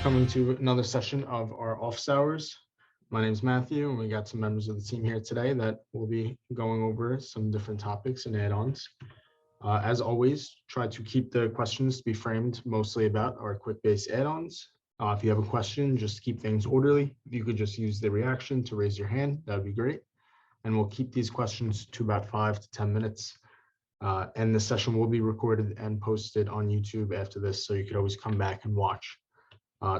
Coming to another session of our office hours. My name is Matthew, and we got some members of the team here today that will be going over some different topics and add-ons. As always, try to keep the questions to be framed mostly about our Quickbase add-ons. If you have a question, just keep things orderly. If you could just use the reaction to raise your hand, that would be great. And we'll keep these questions to about 5 to 10 minutes. And the session will be recorded and posted on YouTube after this, so you could always come back and watch.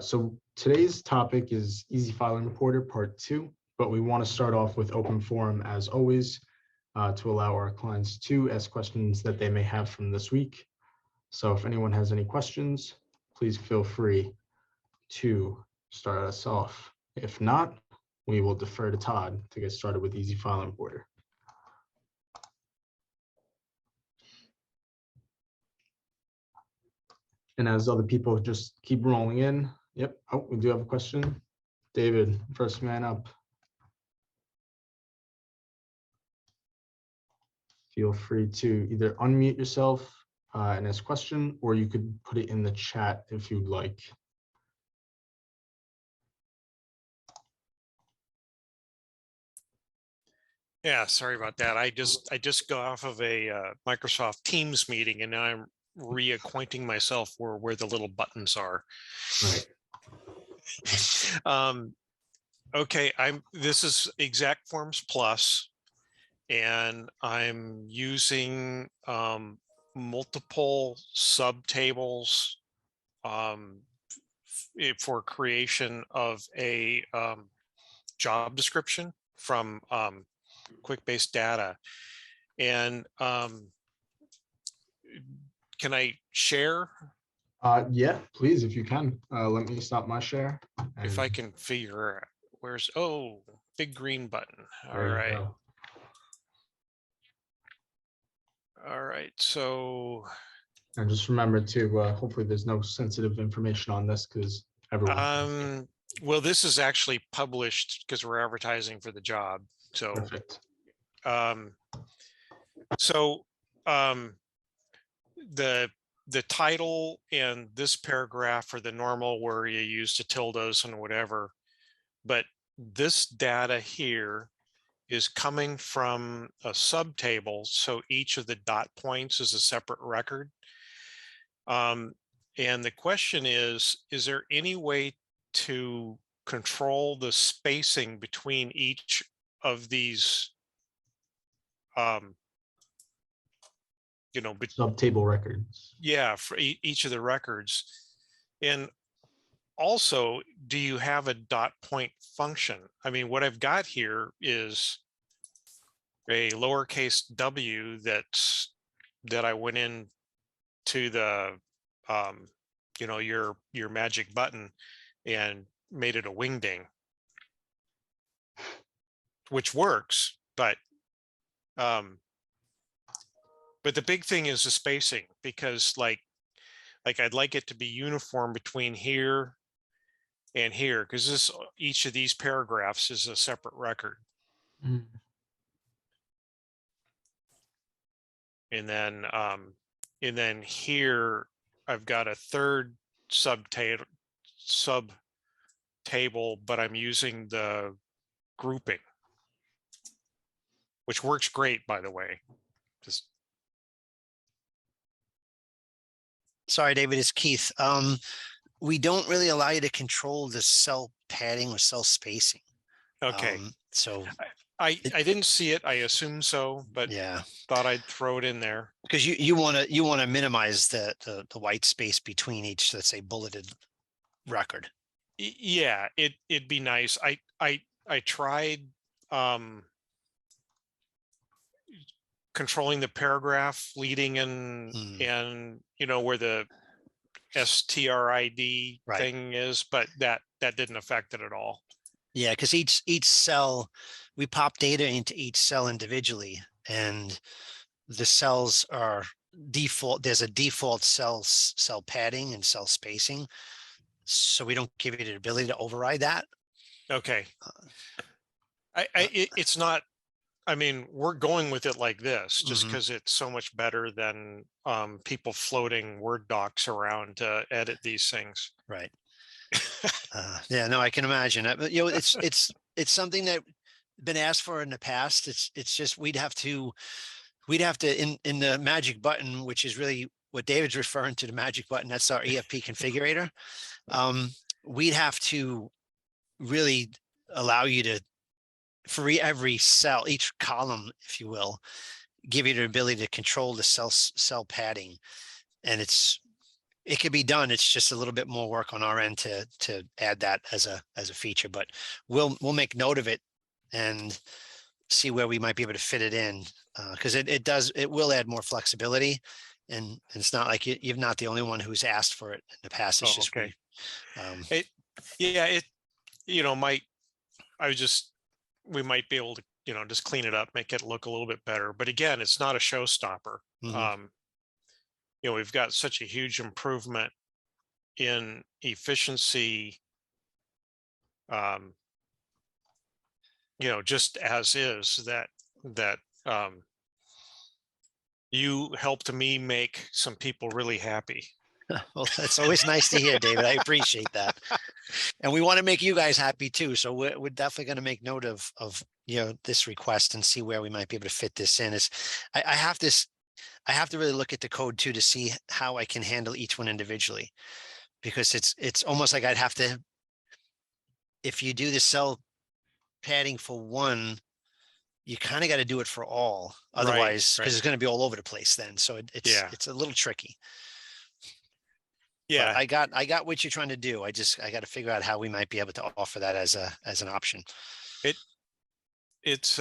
So today's topic is Easy Filing Reporter Part 2, but we want to start off with open forum as always to allow our clients to ask questions that they may have from this week. So if anyone has any questions, please feel free to start us off. If not, we will defer to Todd to get started with Easy Filing Reporter. And as other people just keep rolling in. Yep. Oh, we do have a question. David, first man up. Feel free to either unmute yourself and ask a question, or you could put it in the chat if you'd like. Yeah, sorry about that. I just got off of a Microsoft Teams meeting, and now I'm reacquainting myself where the little buttons are. Right. Okay, this is Exact Forms Plus, and I'm using multiple subtables for creation of a job description from Quickbase data. And can I share? Yeah, please, if you can. Let me stop my share. If I can figure where's, oh, big green button. All right. Go. All right, so. And just remember to, hopefully there's no sensitive information on this because everyone. Well, this is actually published because we're advertising for the job. So. Perfect. The title and this paragraph are the normal where you use the tildes and whatever, but this data here is coming from a subtable, so each of the dot points is a separate record. And the question is there any way to control the spacing between each of these subtable records? Yeah, for each of the records. And also, do you have a dot point function? I mean, what I've got here is a lowercase w that I went in to the your magic button and made it a wingding, which works, but the big thing is the spacing, because like I'd like it to be uniform between here and here, because each of these paragraphs is a separate record. Mm. And then here I've got a third subtable, but I'm using the grouping, which works great, by the way. Sorry, David, it's Keith. We don't really allow you to control the cell padding or cell spacing. Okay. So I didn't see it. I assume so, but yeah, thought I'd throw it in there because you want to minimize the white space between each, let's say, bulleted record. Yeah, it'd be nice. I tried controlling the paragraph leading and where the STRID thing is, but that didn't affect it at all. Yeah, because each cell, we pop data into each cell individually, and the cells are default. There's a default cell padding and cell spacing, so we don't give you the ability to override that. Okay. It's not. I mean, we're going with it like this just because it's so much better than people floating Word docs around to edit these things. Right. Yeah, no, I can imagine that. But it's something that been asked for in the past. It's just we'd have to in the magic button, which is really what David's referring to, the magic button. That's our EFP configurator. We'd have to really allow you to, for every cell, each column, if you will, give you the ability to control the cell padding, and it could be done. It's just a little bit more work on our end to add that as a feature, but we'll make note of it and see where we might be able to fit it in, because it will add more flexibility, and it's not like you're not the only one who's asked for it in the past. It's just okay. we, We might be able to, just clean it up, make it look a little bit better. But again, it's not a showstopper. Mhm. We've got such a huge improvement in efficiency, just as is that you helped me make some people really happy. Well, that's always nice to hear, David. I appreciate that. And we want to make you guys happy too. So we're definitely going to make note of this request and see where we might be able to fit this in. I have to really look at the code too to see how I can handle each one individually, because it's almost like I'd have to, if you do the cell padding for one, you kind of got to do it for all, otherwise, because it's going to be all over the place then. So it's a little tricky. Yeah, but I got what you're trying to do. I got to figure out how we might be able to offer that as an option. It's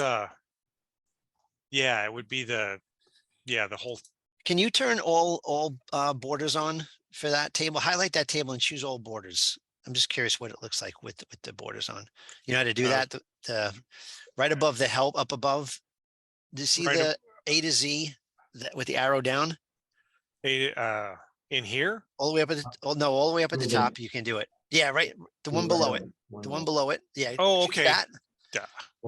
it would be the whole. Can you turn all borders on for that table? Highlight that table and choose all borders. I'm just curious what it looks like with the borders on. You know how to do that? The right above the help up above. Do you see the A to Z with the arrow down? In here? All the way up at all the way up at the top. You can do it. Yeah, right. The one below it. The one below it. Yeah. Oh, okay. That.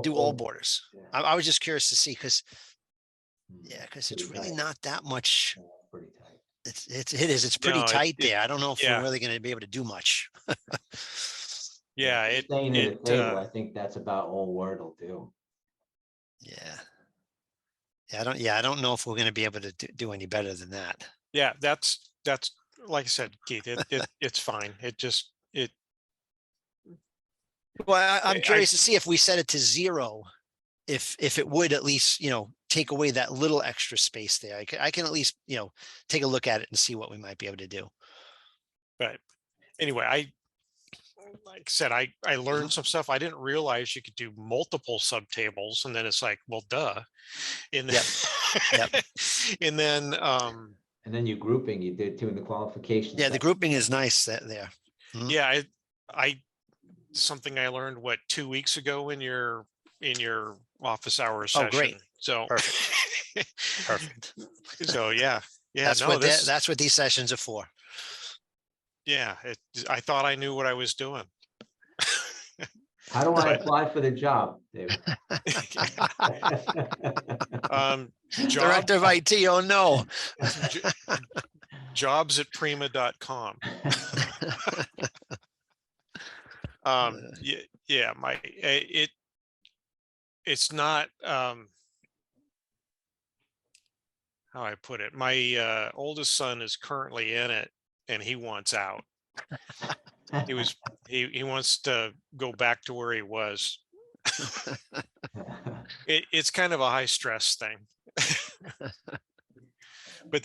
Do all borders. I was just curious to see because it's really not that much. It is. It's pretty tight there. I don't know if we're really going to be able to do much. Staying in the table, I think that's about all Word will do. I don't know if we're going to be able to do any better than that. Yeah, that's like I said, Keith, it's fine. Well, I'm curious to see if we set it to 0, if it would at least, take away that little extra space there. I can at least, take a look at it and see what we might be able to do. But anyway, like I said, I learned some stuff. I didn't realize you could do multiple subtables, and then it's like, well, duh. And and then you grouping, you did too in the qualifications. Yeah, the grouping is nice there. Mm-hmm. Yeah, I something I learned 2 weeks ago in your office hours session. Great. So perfect. So that's what these sessions are for. Yeah, I thought I knew what I was doing. How do I apply for the job, David? Director of IT, oh no. Jobs@prima.com. It's not how I put it. My oldest son is currently in it, and he wants out. He wants to go back to where he was. It's kind of a high stress thing. But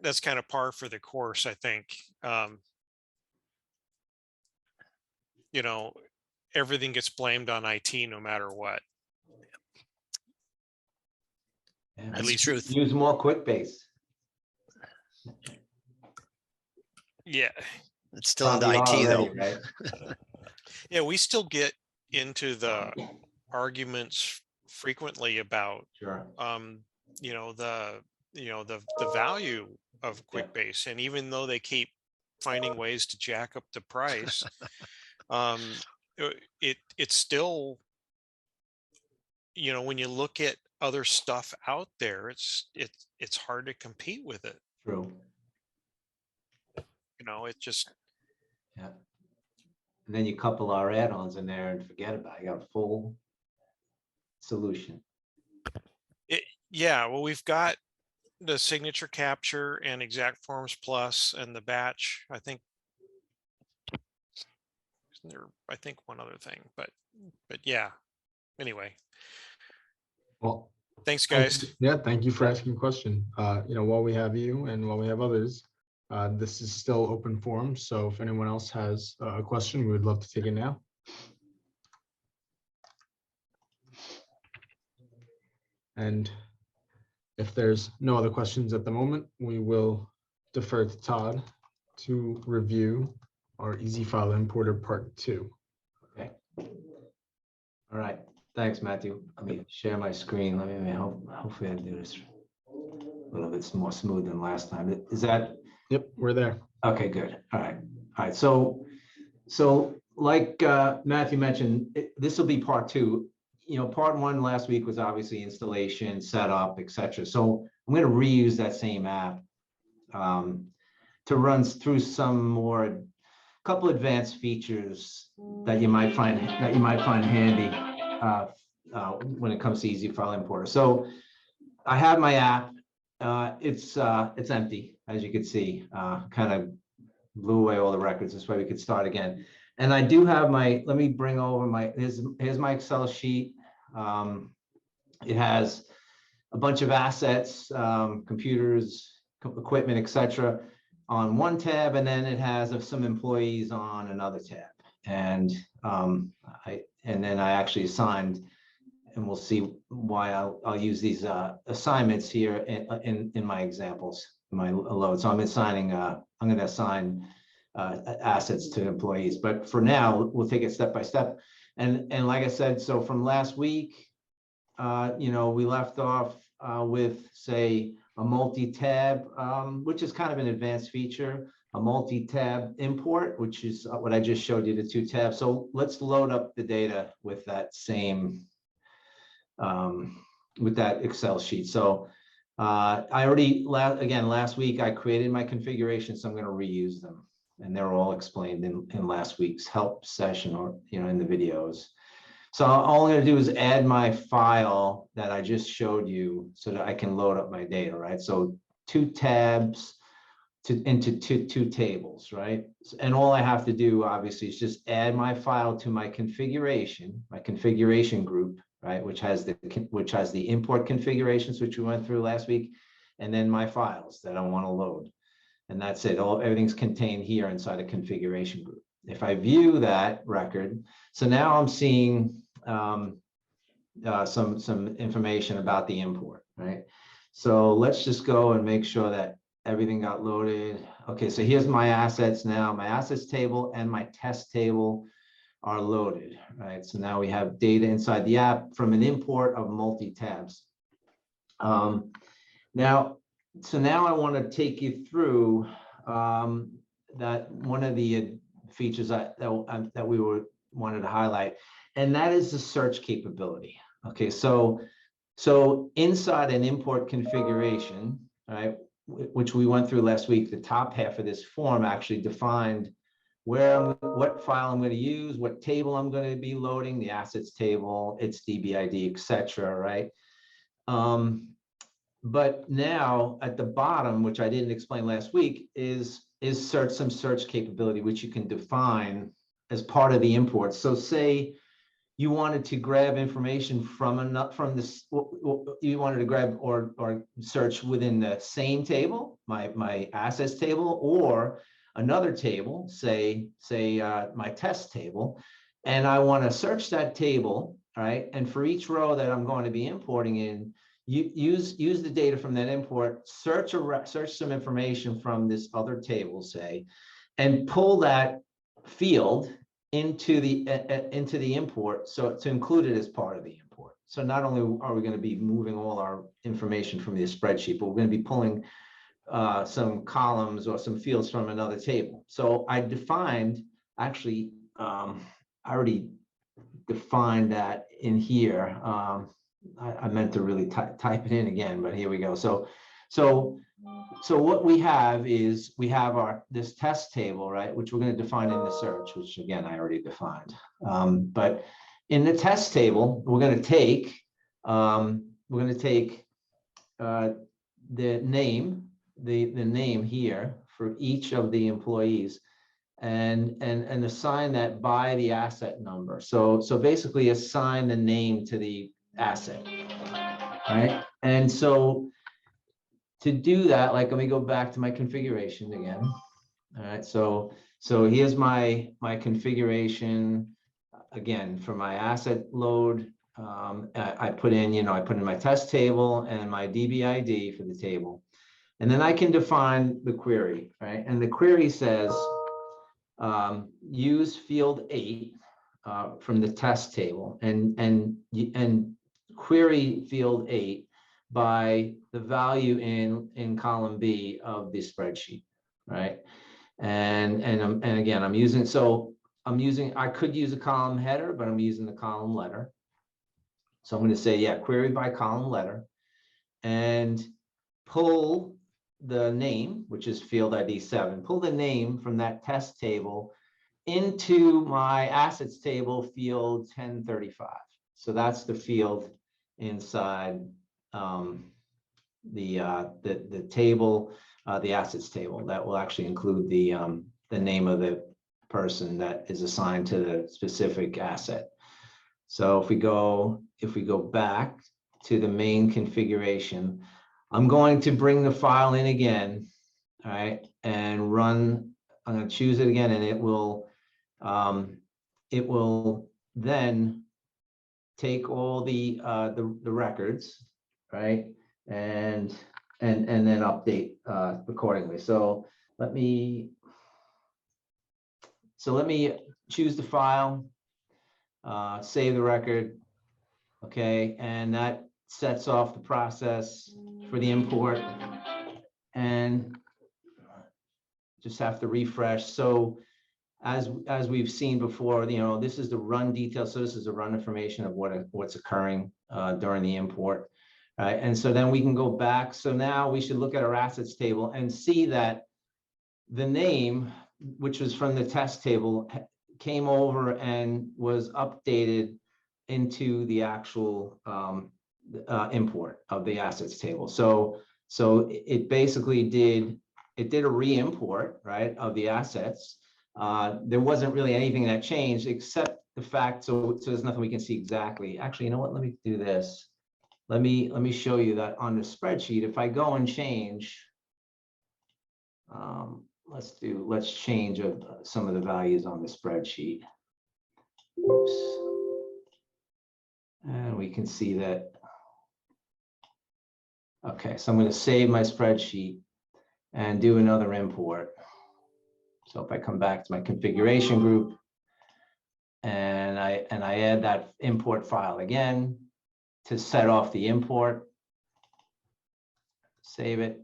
that's kind of par for the course, I think. Everything gets blamed on IT no matter what. At least truth. Use more Quickbase. Yeah. It's still in the IT though. Right? Yeah, we still get into the arguments frequently about the value of Quickbase, and even though they keep finding ways to jack up the price, it's still, when you look at other stuff out there, it's hard to compete with it. True. It just And then you couple our add-ons in there and forget about it. You got a full solution. Yeah, well, we've got the signature capture and exact forms plus and the batch. I think one other thing, but yeah. Anyway, Well, thanks, thank guys. you. Yeah, thank you for asking a question. While we have you and while we have others, this is still open forum. So if anyone else has a question, we would love to take it now. And if there's no other questions at the moment, we will defer to Todd to review our Easy File Importer Part 2. Okay. All right. Thanks, Matthew. Let me share my screen. Hopefully I do this a little bit more smooth than last time. Is that? Yep, we're there. Okay, good. All right. All right. So like Matthew mentioned, this will be part 2. Part 1 last week was obviously installation, setup, etc. So I'm going to reuse that same app to run through some couple advanced features that you might find handy when it comes to Easy File Importer. So I have my app. It's empty, as you can see. Kind of blew away all the records. This way we could start again. And I do have let me bring over here's my Excel sheet. It has a bunch of assets, computers, equipment, etc. on one tab, and then it has some employees on another tab. And then I actually assigned, and we'll see why I'll use these assignments here in my examples, my load. So I'm going to assign assets to employees, but for now we'll take it step by step. And like I said, so from last week, we left off with, say, a multi-tab, which is kind of an advanced feature, a multi-tab import, which is what I just showed you, the 2 tabs. So let's load up the data with that same, with that Excel sheet. So I already, last week I created my configuration, so I'm going to reuse them. And they're all explained in last week's help session, or in the videos. So all I'm going to do is add my file that I just showed you so that I can load up my data, right? So 2 tabs into two tables, right? And all I have to do, obviously, is just add my file to my configuration group, right? Which has the import configurations, which we went through last week, and then my files that I want to load. And that's it. Everything's contained here inside a configuration group. If I view that record, so now I'm seeing some information about the import, right? So let's just go and make sure that everything got loaded. Okay, so here's my assets now. My assets table and my test table are loaded, right? So now we have data inside the app from an import of multi-tabs. So now I want to take you through that one of the features that we wanted to highlight, and that is the search capability. Okay, so inside an import configuration, right, which we went through last week, the top half of this form actually defined what file I'm going to use, what table I'm going to be loading, the assets table, its DBID, etc. Right? But now at the bottom, which I didn't explain last week, is some search capability, which you can define as part of the import. So say you wanted to grab information from this, you wanted to grab or search within the same table, my assets table, or another table, say my test table, and I want to search that table, right? And for each row that I'm going to be importing in, you use the data from that import, search some information from this other table, say, and pull that field into the import, so to include it as part of the import. So not only are we going to be moving all our information from the spreadsheet, but we're going to be pulling some columns or some fields from another table. So I defined, actually, I already defined that in here. I meant to really type it in again, but here we go. So so what we have is we have this test table, right, which we're going to define in the search, which again I already defined. But in the test table, we're going to take the name here for each of the employees, and assign that by the asset number. So basically assign the name to the asset, right? And so to do that, like, let me go back to my configuration again. All right, so here's my configuration again for my asset load. I put in, I put in my test table and my DBID for the table, and then I can define the query, right? And the query says use field 8 from the test table, and query field 8 by the value in column B of the spreadsheet, right? And again, I could use a column header, but I'm using the column letter. So I'm going to say, yeah, query by column letter, and pull the name, which is field ID 7, pull the name from that test table into my assets table field 1035. So that's the field inside the table, the assets table. That will actually include the name of the person that is assigned to the specific asset. So if we go back to the main configuration, I'm going to bring the file in again, all right, and run. I'm going to choose it again, and it will then take all the records, right, and then update accordingly. So let me choose the file, save the record, okay, and that sets off the process for the import, and just have to refresh. So as we've seen before, this is the run detail. So this is the run information of what's occurring during the import, right? And so then we can go back. So now we should look at our assets table and see that the name, which was from the test table, came over and was updated into the actual import of the assets table. So it basically did a re-import, right, of the assets. There wasn't really anything that changed except the fact, so there's nothing we can see exactly. Actually, you know what, let me do this. Let me show you that on the spreadsheet. If I go and change, let's change some of the values on the spreadsheet. Oops. And we can see that. Okay, so I'm going to save my spreadsheet and do another import. So if I come back to my configuration group and I add that import file again to set off the import, save it.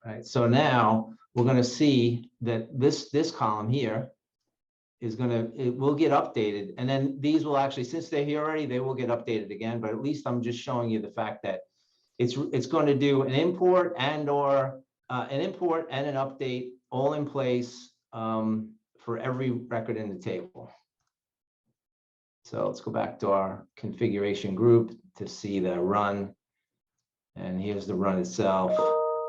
Right, so now we're going to see that this column here is it will get updated, and then these will actually, since they're here already, they will get updated again. But at least I'm just showing you the fact that it's going to do an import and an update all in place for every record in the table. So let's go back to our configuration group to see the run, and here's the run itself.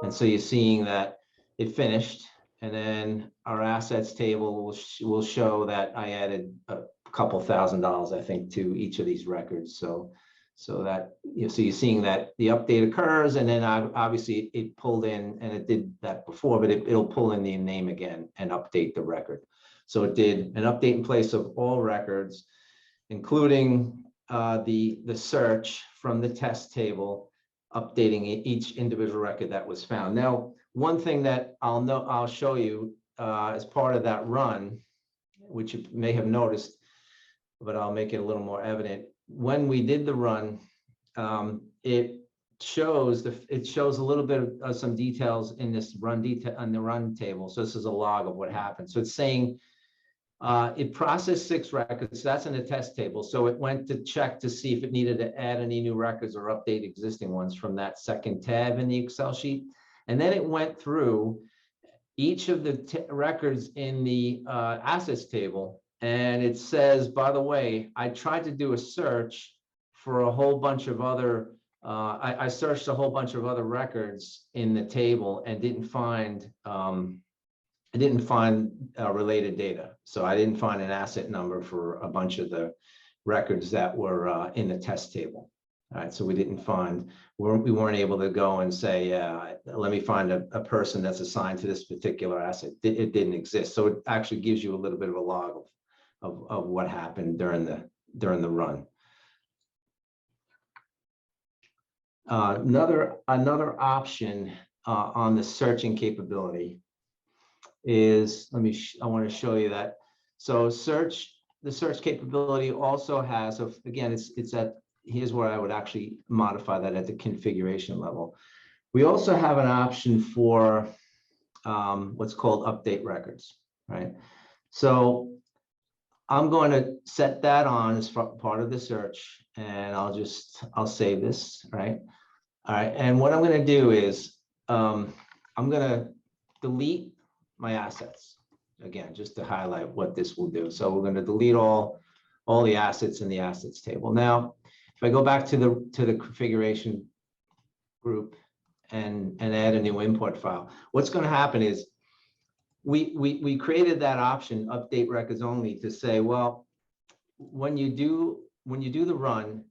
And so you're seeing that it finished, and then our assets table will show that I added a couple $1,000, I think, to each of these records. So that you're seeing that the update occurs, and then obviously it pulled in, and it did that before, but it'll pull in the name again and update the record. So it did an update in place of all records, including the search from the test table, updating each individual record that was found. Now, one thing that I'll show you as part of that run, which you may have noticed, but I'll make it a little more evident. When we did the run, it shows a little bit of some details in this run detail on the run table. So this is a log of what happened. So it's saying It processed 6 records. That's in the test table. So it went to check to see if it needed to add any new records or update existing ones from that second tab in the Excel sheet. And then it went through each of the records in the assets table. And it says, by the way, I tried to do a search for a whole bunch of other, I searched a whole bunch of other records in the table and didn't find, related data. So I didn't find an asset number for a bunch of the records that were in the test table. All right, so we weren't able to go and say, let me find a person that's assigned to this particular asset. It didn't exist. So it actually gives you a little bit of a log of what happened during the run. Another option on the searching capability is, I want to show you that. So the search capability also has, again, it's at, here's where I would actually modify that at the configuration level. We also have an option for what's called update records, right? So I'm going to set that on as part of the search, and I'll save this, right? All right, and what I'm going to do is I'm going to delete my assets again, just to highlight what this will do. So we're going to delete all the assets in the assets table. Now, if I go back to the configuration group and add a new import file, what's going to happen is we created that option, update records only, to say, well, when you do the run,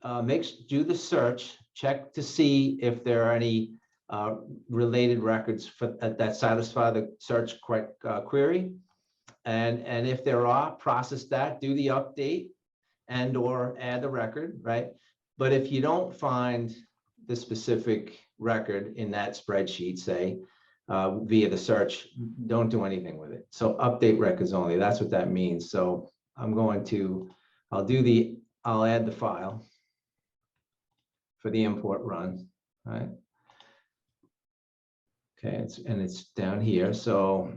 do the search, check to see if there are any related records that satisfy the search query, and if there are, process that, do the update and or add the record, right? But if you don't find the specific record in that spreadsheet, say via the search, don't do anything with it. So update records only, that's what that means. So I'll add the file for the import run, right? Okay, it's down here. So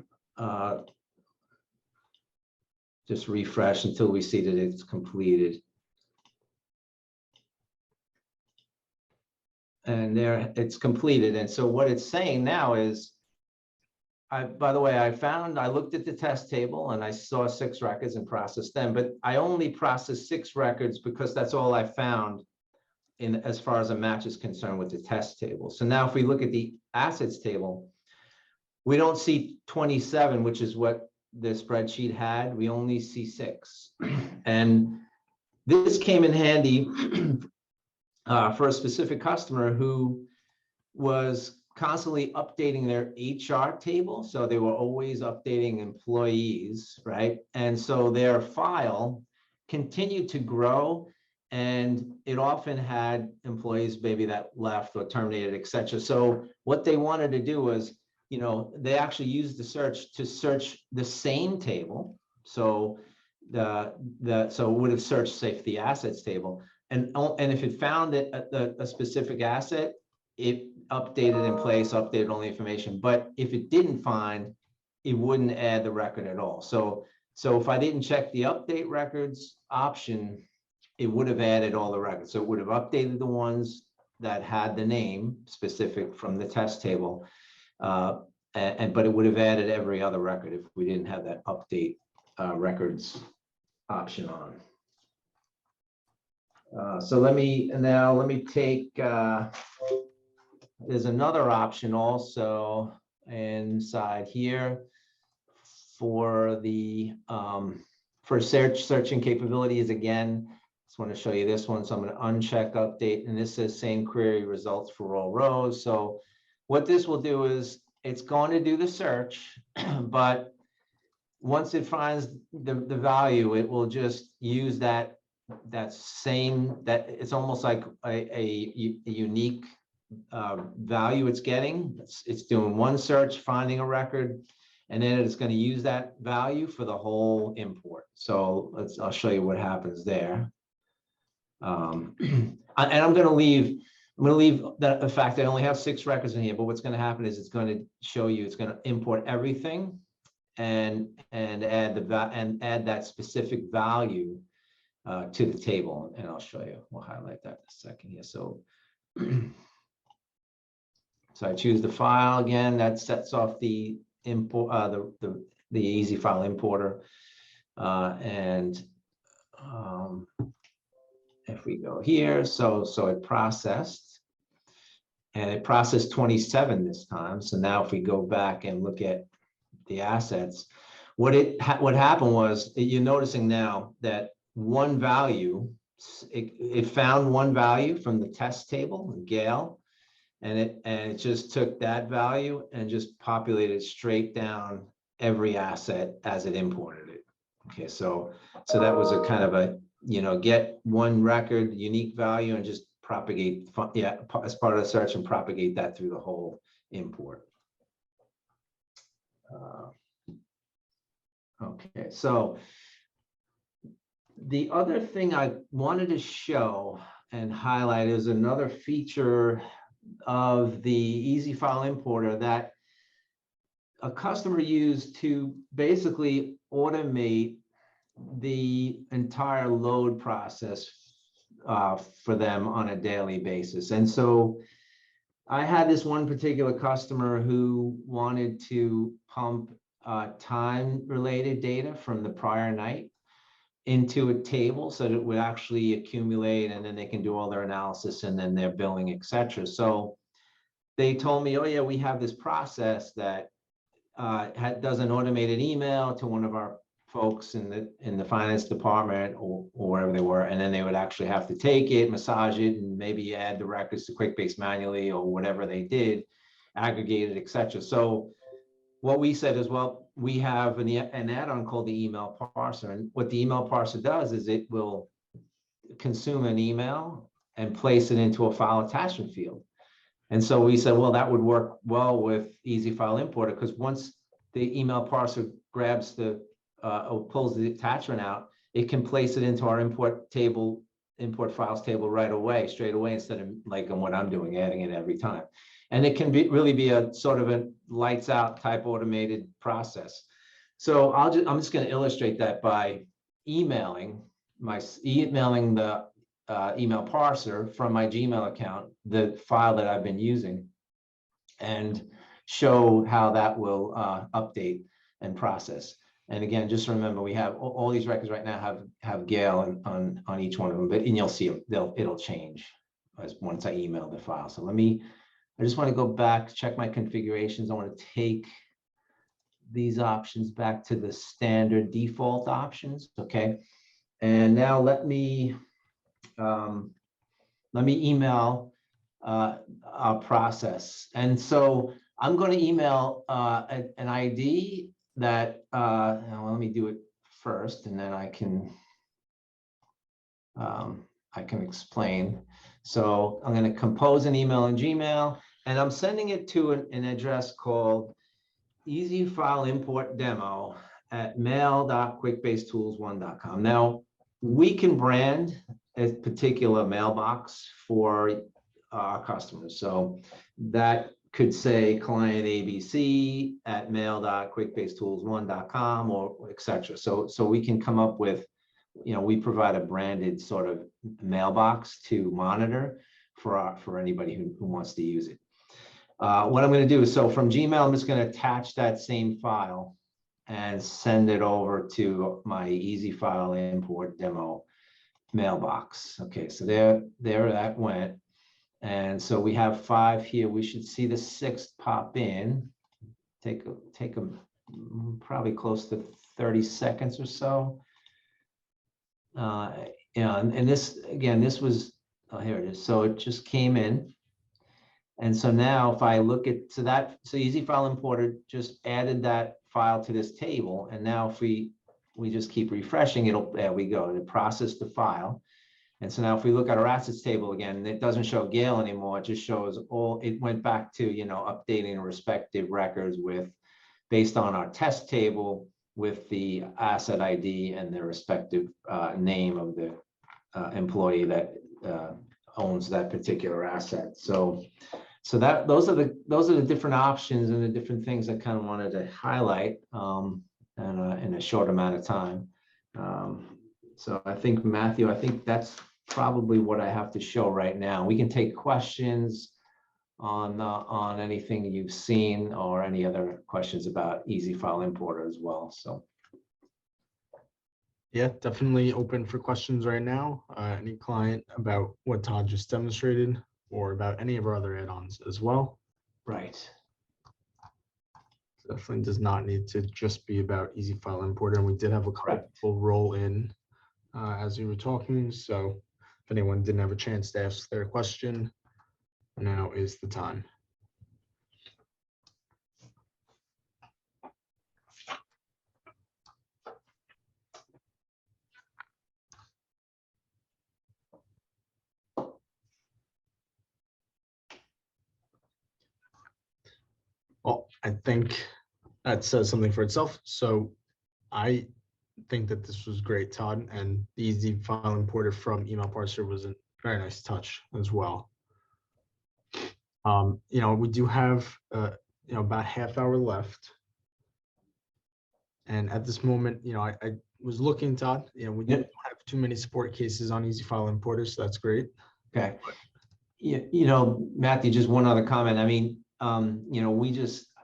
just refresh until we see that it's completed. And there it's completed. And so what it's saying now is, by the way, I looked at the test table and I saw 6 records and processed them, but I only processed 6 records because that's all I found as far as a match is concerned with the test table. So now if we look at the assets table, we don't see 27, which is what the spreadsheet had. We only see 6. And this came in handy for a specific customer who was constantly updating their HR table. So they were always updating employees, right? And so their file continued to grow, and it often had employees maybe that left or terminated, et cetera. So what they wanted to do was, they actually used the search to search the same table. So so it would have searched, say, for the assets table, and if it found a specific asset, it updated in place, updated all the information. But if it didn't find, it wouldn't add the record at all. So if I didn't check the update records option, it would have added all the records. So it would have updated the ones that had the name specific from the test table, but it would have added every other record if we didn't have that update records option on. So let me take, there's another option also inside here for the for searching capabilities. Again, just want to show you this one. So I'm going to uncheck update, and this says same query results for all rows. So what this will do is it's going to do the search, but once it finds the value, it will just use that it's almost like a unique value it's getting. It's doing one search, finding a record, and then it's going to use that value for the whole import. So I'll show you what happens there. And I'm going to leave the fact that I only have 6 records in here, but what's going to happen is it's going to show you, it's going to import everything. and add that specific value to the table. And I'll show you. We'll highlight that in a second here. So, so I choose the file again. That sets off the import, the easy file importer, and if we go here, so it processed, and it processed 27 this time. So now if we go back and look at the assets, what happened was, you're noticing now that one value, it found one value from the test table, Gale, and it just took that value and just populated straight down every asset as it imported it. Okay, so that was a kind of a, get one record, unique value, and just propagate, as part of the search, and propagate that through the whole import. Okay, so the other thing I wanted to show and highlight is another feature of the easy file importer that a customer used to basically automate the entire load process for them on a daily basis. And so I had this one particular customer who wanted to pump time related data from the prior night into a table so that it would actually accumulate, and then they can do all their analysis and then their billing, etc. So they told me, oh yeah, we have this process that does an automated email to one of our folks in the finance department or wherever they were, and then they would actually have to take it, massage it, and maybe add the records to Quickbase manually or whatever they did, aggregate it, etc. So what we said is, well, we have an add-on called the email parser, and what the email parser does is it will consume an email and place it into a file attachment field. And so we said, well, that would work well with easy file importer, because once the email parser grabs or pulls the attachment out, it can place it into our import files table right away, straight away, instead of like what I'm doing, adding it every time. And it can really be a sort of a lights out type automated process. So I'm just going to illustrate that by emailing the email parser from my Gmail account, the file that I've been using, and show how that will update and process. And again, just remember, we have all these records right now have Gale on each one of them, and you'll see it'll change once I email the file. So I just want to go back, check my configurations. I want to take these options back to the standard default options. Okay, and now let me email our process. And so I'm going to email an ID that, let me do it first, and then I can explain. So I'm going to compose an email in Gmail, and I'm sending it to an address called easyfileimportdemo@mail.quickbasetools1.com. Now, we can brand a particular mailbox for our customers. So that could say client ABC at mail.quickbasetools1.com or etc. So we can come up with, we provide a branded sort of mailbox to monitor for anybody who wants to use it. What I'm going to do is, so from Gmail, I'm just going to attach that same file and send it over to my easy file import demo mailbox. Okay, so there that went. And so we have 5 here. We should see the 6th pop in. Take a probably close to 30 seconds or so. And this, again, this was, oh, here it is. So it just came in. And so now if I look at, so easy file importer just added that file to this table. And now if we just keep refreshing, there we go, it processed the file. And so now if we look at our assets table again, it doesn't show Gale anymore. It just shows it went back to, updating respective records based on our test table with the asset ID and the respective name of the employee that owns that particular asset. So So those are the different options and the different things I kind of wanted to highlight in a short amount of time. So I think, Matthew, I think that's probably what I have to show right now. We can take questions on anything you've seen or any other questions about Easy File Importer as well. So Yeah, definitely open for questions right now. Any client about what Todd just demonstrated or about any of our other add-ons as well. right. Definitely does not need to just be about Easy File Importer. And we did have a couple Correct. people roll in as we were talking. So if anyone didn't have a chance to ask their question, now is the time. Well, I think that says something for itself. So I think that this was great, Todd, and the Easy File Importer from Email Parser was a very nice touch as well. We do have about half hour left, and at this moment, I was looking, Todd. We don't have too many support cases on Easy File Importer, so that's great. Okay. Matthew, just one other comment. I mean,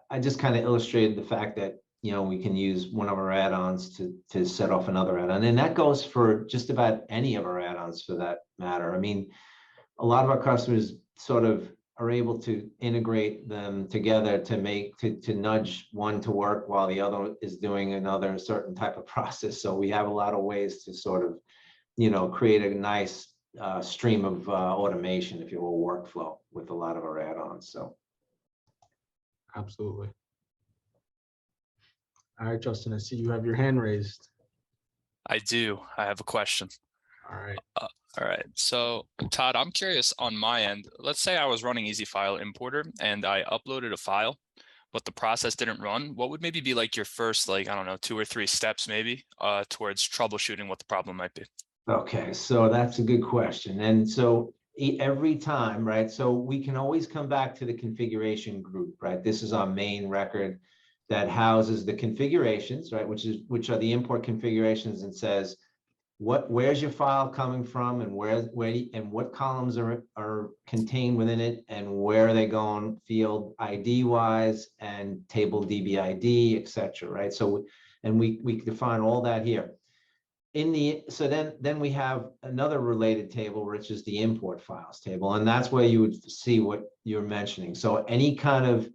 I just kind of illustrated the fact that, we can use one of our add-ons to set off another add-on. And that goes for just about any of our add-ons for that matter. I mean, a lot of our customers sort of are able to integrate them together to nudge one to work while the other is doing another certain type of process. So we have a lot of ways to sort of, create a nice stream of automation, if you will, workflow with a lot of our add-ons. So Absolutely. All right, Justin, I see you have your hand raised. I do. I have a question. All right. All right. So Todd, I'm curious on my end. Let's say I was running Easy File Importer and I uploaded a file, but the process didn't run. What would maybe be like your first, 2 or 3 steps maybe towards troubleshooting what the problem might be? Okay, so that's a good question. And so every time, right? So we can always come back to the configuration group, right? This is our main record that houses the configurations, right? Which are the import configurations, and says where's your file coming from, and and what columns are contained within it, and where are they going field ID wise, and table DBID, etc. Right? So and we define all that here. So then we have another related table, which is the import files table, and that's where you would see what you're mentioning. So any kind of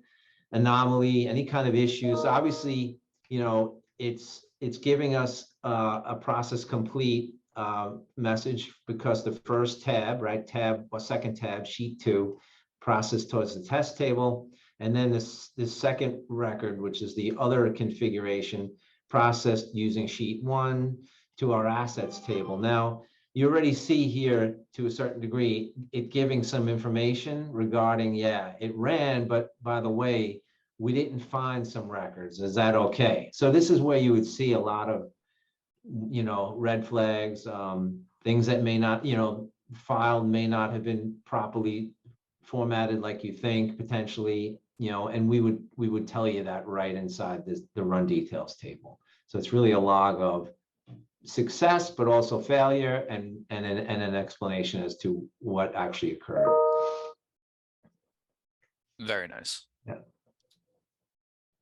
anomaly, any kind of issues, obviously, it's giving us a process complete message, because the first tab, right, second tab, sheet 2, process towards the test table, and then this second record, which is the other configuration, processed using sheet 1 to our assets table. Now, you already see here, to a certain degree, it giving some information regarding, it ran, but by the way, we didn't find some records. Is that okay? So this is where you would see a lot of, red flags, things that may not, file may not have been properly formatted like you think, potentially, and we would tell you that right inside the run details table. So it's really a log of success, but also failure, and an explanation as to what actually occurred. Very nice. Yeah.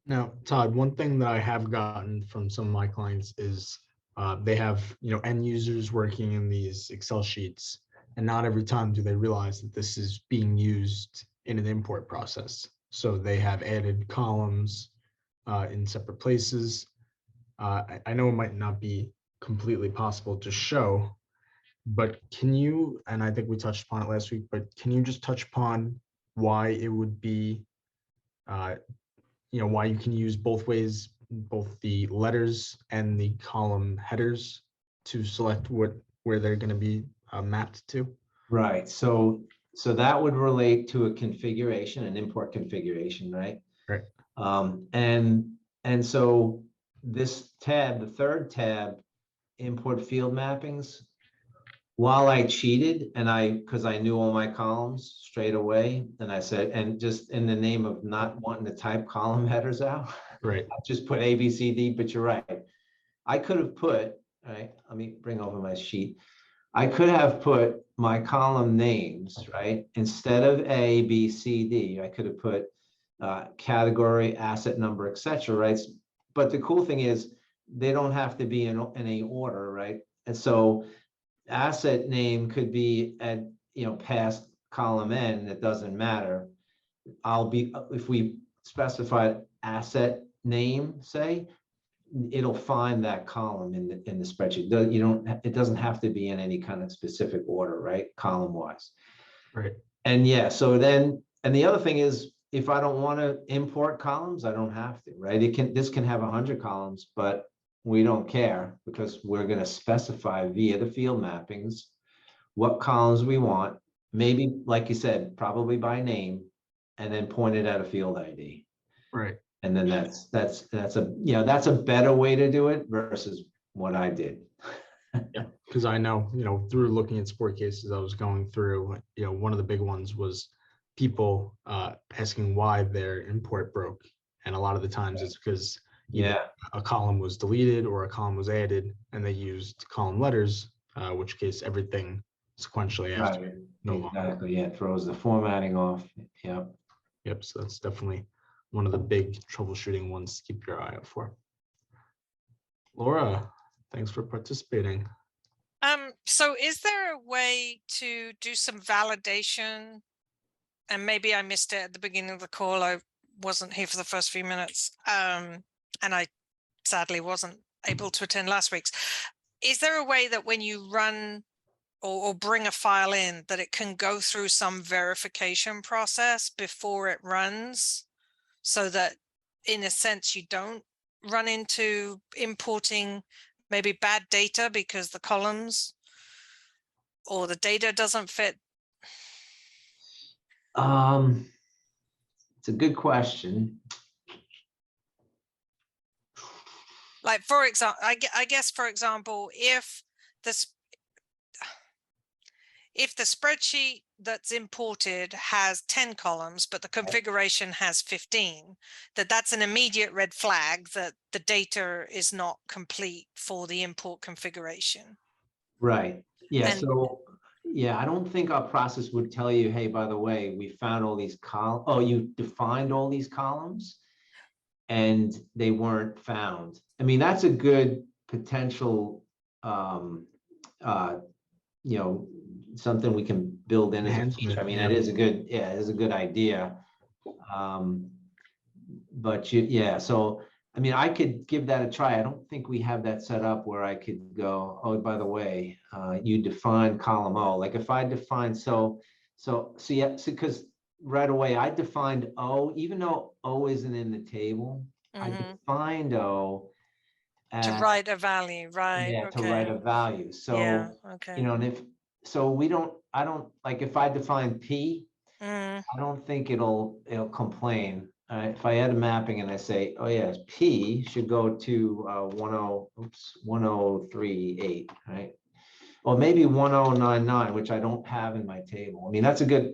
Now, Todd, one thing that I have gotten from some of my clients is they have, end users working in these Excel sheets, and not every time do they realize that this is being used in an import process. So they have added columns in separate places. I know it might not be completely possible to show, but can you, and I think we touched upon it last week, but can you just touch upon why it would be, why you can use both ways, both the letters and the column headers to select where they're going to be mapped to? Right. So that would relate to a configuration, an import configuration, right? Right. And so this tab, the third tab, import field mappings, while I cheated and because I knew all my columns straight away, and I said, and just in the name of not wanting to type column headers out, Right. I just put A, B, C, D, but you're right. I could have put, all right, let me bring over my sheet. I could have put my column names, right? Instead of A, B, C, D, I could have put category, asset number, etc. Right? But the cool thing is they don't have to be in any order, right? And so asset name could be at, past column N, it doesn't matter. If we specified asset name, say, it'll find that column in the spreadsheet. It doesn't have to be in any kind of specific order, right? Column wise. Right. And yeah, so then, and the other thing is, if I don't want to import columns, I don't have to, right? This can have 100 columns, but we don't care because we're going to specify via the field mappings what columns we want. Maybe, like you said, probably by name, and then point it at a field ID. Right. And then that's a better way to do it versus what I did. Yeah, because I know, through looking at sport cases I was going through, one of the big ones was people asking why their import broke. And a lot of the times it's because a column was deleted or a column was added and they used column letters, which case everything sequentially after. Right. No longer. Exactly. Yeah, it throws the formatting off. Yeah. Yep. So that's definitely one of the big troubleshooting ones to keep your eye out for. Laura, thanks for participating. So is there a way to do some validation? And maybe I missed it at the beginning of the call. I wasn't here for the first few minutes. And I sadly wasn't able to attend last week's. Is there a way that when you run or bring a file in, that it can go through some verification process before it runs, so that in a sense you don't run into importing maybe bad data because the columns or the data doesn't fit? It's a good question. Like, for example, I guess, for example, if the spreadsheet that's imported has 10 columns, but the configuration has 15, that's an immediate red flag that the data is not complete for the import configuration. Right. Yeah. And so yeah, I don't think our process would tell you, hey, by the way, we found all these columns. Oh, you defined all these columns and they weren't found. I mean, that's a good potential, something we can build in as a feature. I mean, it is a good, it is a good idea. But so I mean, I could give that a try. I don't think we have that set up where I could go, oh, by the way, you define column O. Like if I define, because right away I defined O, even though O isn't in the table, I defined O to write a value, right? Yeah, to write a value. So, yeah, okay. And I don't, like if I define P, I don't think it'll complain. If I add a mapping and I say, oh yes, P should go to 1038, right? Or maybe 1099, which I don't have in my table. I mean, that's a good,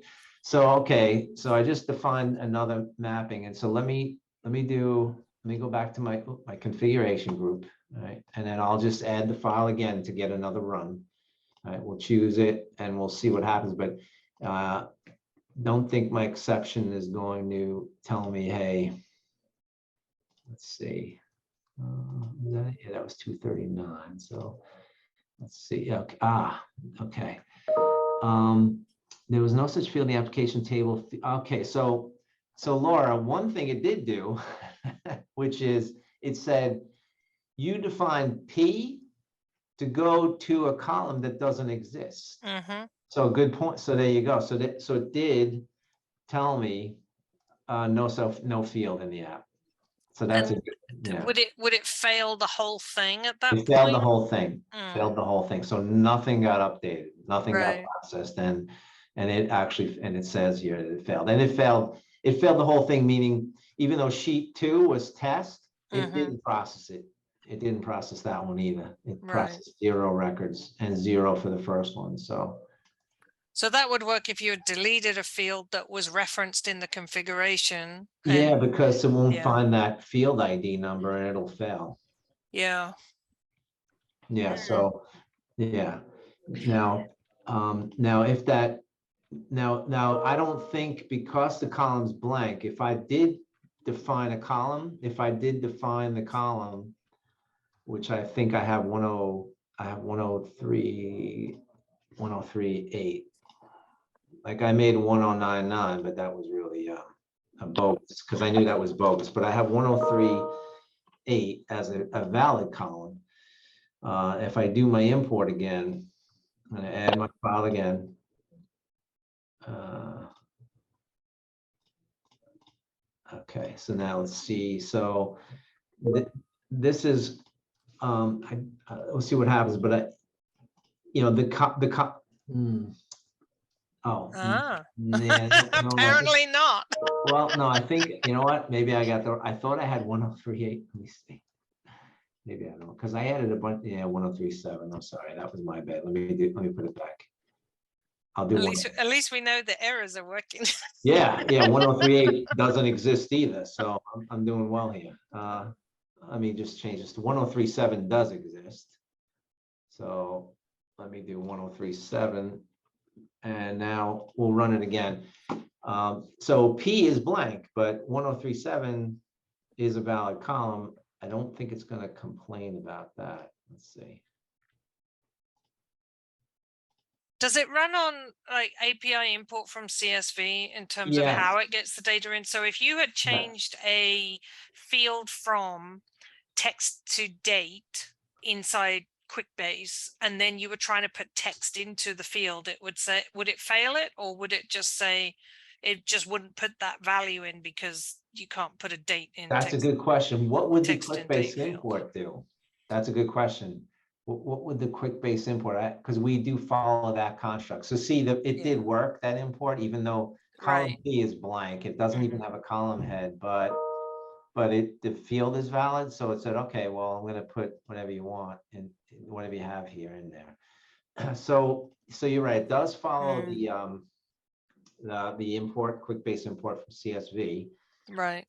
okay. So I just defined another mapping. And so let me go back to my configuration group, right? And then I'll just add the file again to get another run. All right, we'll choose it and we'll see what happens. But don't think my exception is going to tell me, hey, let's see. That was 239. So let's see. Okay. Okay. There was no such field in the application table. Okay. So Laura, one thing it did do, which is it said you define P to go to a column that doesn't exist. So good point. So there you go. So it did tell me no field in the app. So that's would it fail the whole thing at that point? It failed the whole thing. Failed the whole thing. So nothing got updated. Nothing got processed. And it actually, and it says here that it failed. And it failed the whole thing, meaning even though sheet 2 was test, it didn't process it. it didn't process that one either. It Right. processed 0 records and 0 for the first one. So So that would work if you had deleted a field that was referenced in the configuration. yeah, and- because it won't yeah. find that field ID number and it'll fail. Yeah. Yeah, so, yeah. Now, now if that, now I don't think, because the column's blank, if I did define a column, if I did define the column, which I think I have 103.8. Like I made 1099, but that was really a bogus, because I knew that was bogus, but I have 103.8 as a valid column. If I do my import again, I'm going to add my file again. Okay, so now let's see. So this is, let's see what happens. But you know, oh, Ah. yeah, no, Apparently not. well, no, I think, you know what? Maybe I got I thought I had 103.8. Let me see. Maybe I don't know, because I added a bunch. Yeah, 103.7. I'm sorry, that was my bad. Let me put it back. I'll do At least we know the errors are working. Yeah, 103.8 doesn't exist either, so I'm doing well here. Let me just change this to 103.7 does exist. So let me do 103.7, and now we'll run it again. So P is blank, but 103.7 is a valid column. I don't think it's going to complain about that. Let's see. Does it run on like API import from CSV in terms of Yeah. how it gets the data in? So if you had changed a field from text to date inside Quickbase, and then you were trying to put text into the field, it would say, would it fail it, or would it just say it just wouldn't put that value in because you can't put a date in? That's a good question. What would the text and date Quickbase field. import do? That's a good question. What would the Quickbase import? Because we do follow that construct. So see that it did work, that import, even though column Right. P is blank. It doesn't even have a column head, but the field is valid. So it said, okay, well, I'm going to put whatever you want and whatever you have here in there. So you're right. It does follow the import, Quickbase import from CSV. Right.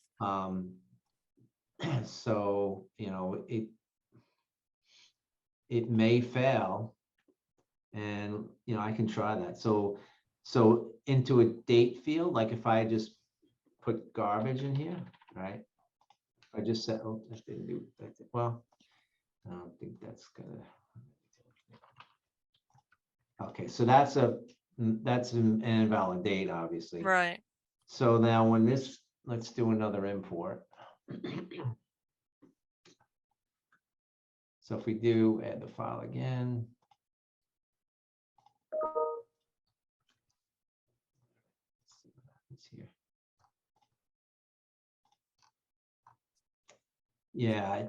So, you know, it may fail, and, you know, I can try that. So into a date field, like if I just put garbage in here, right? I just said, oh, that didn't do that. Well, I don't think that's gonna. Okay, so that's an invalid date, obviously. Right. So now when this, let's do another import. So if we do add the file again. Let's see what happens here. Yeah, it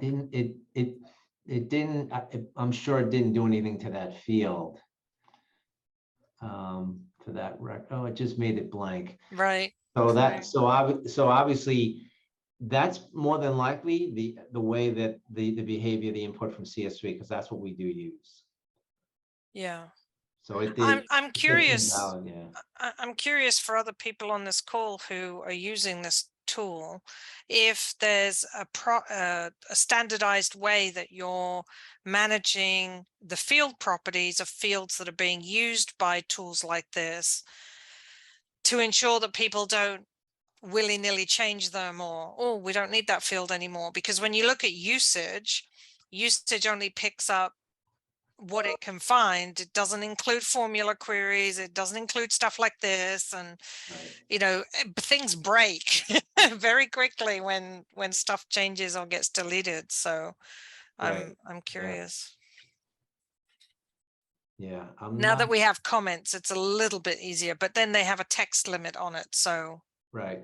didn't, I'm sure it didn't do anything to that field. For that record. Oh, it just made it blank. Right. So that, so obviously that's more than likely the way that the behavior, the input from CSV, because that's what we do use. Yeah. So it did. I'm curious. Invalid, yeah. I'm curious for other people on this call who are using this tool, if there's a standardized way that you're managing the field properties of fields that are being used by tools like this to ensure that people don't willy-nilly change them, or, oh, we don't need that field anymore. Because when you look at usage only picks up what it can find. It doesn't include formula queries. It doesn't include stuff like this. And, you know, things break very quickly when stuff changes or gets deleted. So I'm curious. Yeah. Now that we have comments, it's a little bit easier, but then they have a text limit on it. So. Right.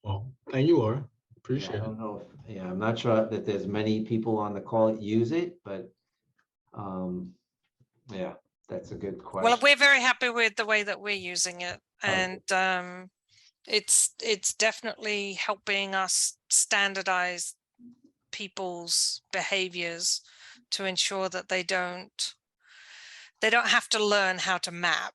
Well, thank you, Laura. Appreciate I it. don't know if, I'm not sure that there's many people on the call that use it, but yeah, that's a good question. Well, we're very happy with the way that we're using it. And it's definitely helping us standardize people's behaviors to ensure that they don't have to learn how to map.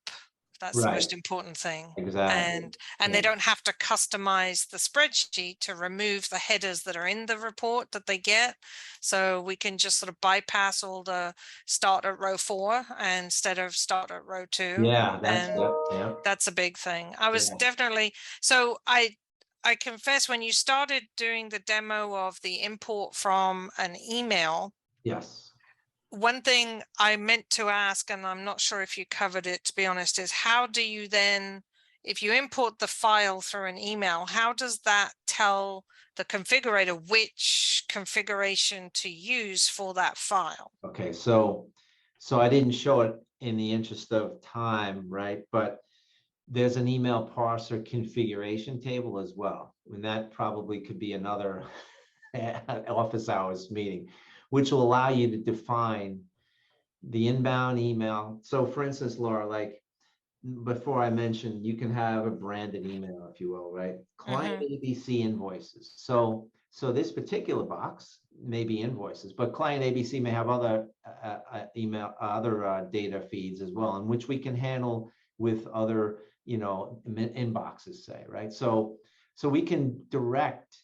That's the most Right. important thing. Exactly. And they Yeah. don't have to customize the spreadsheet to remove the headers that are in the report that they get. So we can just sort of bypass all the start at row 4 instead of start at row 2. Yeah, And yeah. that's a big thing. I was Yeah. definitely, so I confess, when you started doing the demo of the import from an email, Yes. one thing I meant to ask, and I'm not sure if you covered it, to be honest, is how do you then, if you import the file through an email, how does that tell the configurator which configuration to use for that file? Okay, so I didn't show it in the interest of time, right? But there's an email parser configuration table as well. And that probably could be another office hours meeting, which will allow you to define the inbound email. So for instance, Laura, like before I mentioned, you can have a branded email, if you will, right? Client ABC invoices. So this particular box may be invoices, but client ABC may have other email, other data feeds as well, in which we can handle with other, inboxes, say, right? So we can direct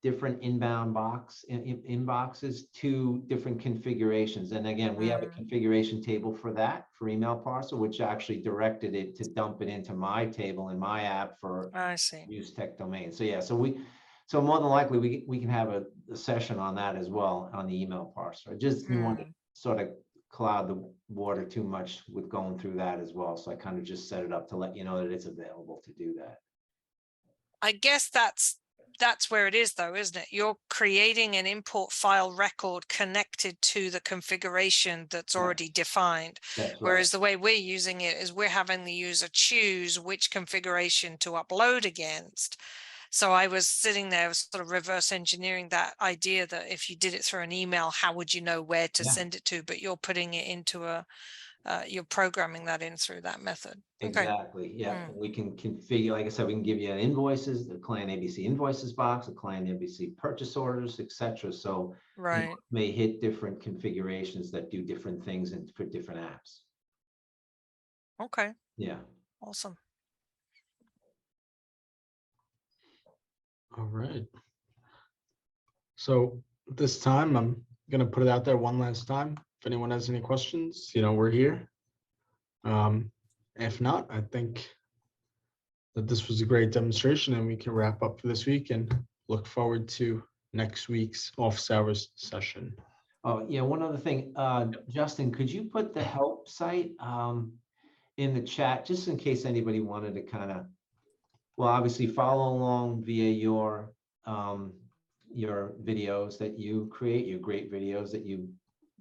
different inbound inboxes to different configurations. And again, we have a configuration table for that, for email parcel, which actually directed it to dump it into my table in my app for I see. use tech domain. So yeah, so more than likely we can have a session on that as well on the email parser. I just didn't want to sort of cloud the water too much with going through that as well. So I kind of just set it up to let you know that it's available to do that. I guess that's where it is, though, isn't it? You're creating an import file record connected to the configuration that's already defined. That's right. Whereas the way we're using it is we're having the user choose which configuration to upload against. So I was sitting there sort of reverse engineering that idea that if you did it through an email, how would you know where to send it to? But you're putting it into a, you're programming that in through that method. Exactly. Yeah. We can configure, like I said, we can give you an invoices, the client ABC invoices box, the client ABC purchase orders, etc. So it may hit different configurations that do different things and for different apps. Okay. Yeah. Awesome. All right. So this time I'm gonna put it out there one last time. If anyone has any questions, we're here. If not, I think that this was a great demonstration and we can wrap up for this week and look forward to next week's office hours session. Oh, yeah. One other thing, Justin, could you put the help site in the chat, just in case anybody wanted to kind of, well, obviously follow along via your videos that you create, your great videos that you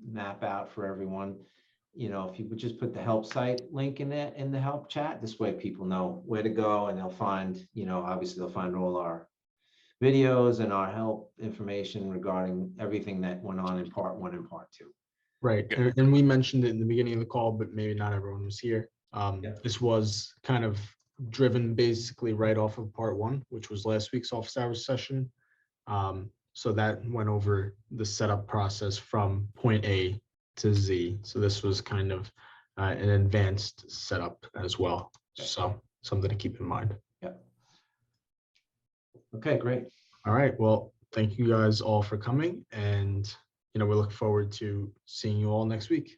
map out for everyone. If you would just put the help site link in the help chat, this way people know where to go and they'll find, obviously they'll find all our videos and our help information regarding everything that went on in part 1 and part 2. Right. And we mentioned it in the beginning of the call, but maybe not everyone was here. This was kind of driven basically right off of part 1, which was last week's office hours session. So that went over the setup process from point A to Z. So this was kind of an advanced setup as well. So something to keep in mind. Yeah. Okay, great. All right. Well, thank you guys all for coming. And, we look forward to seeing you all next week.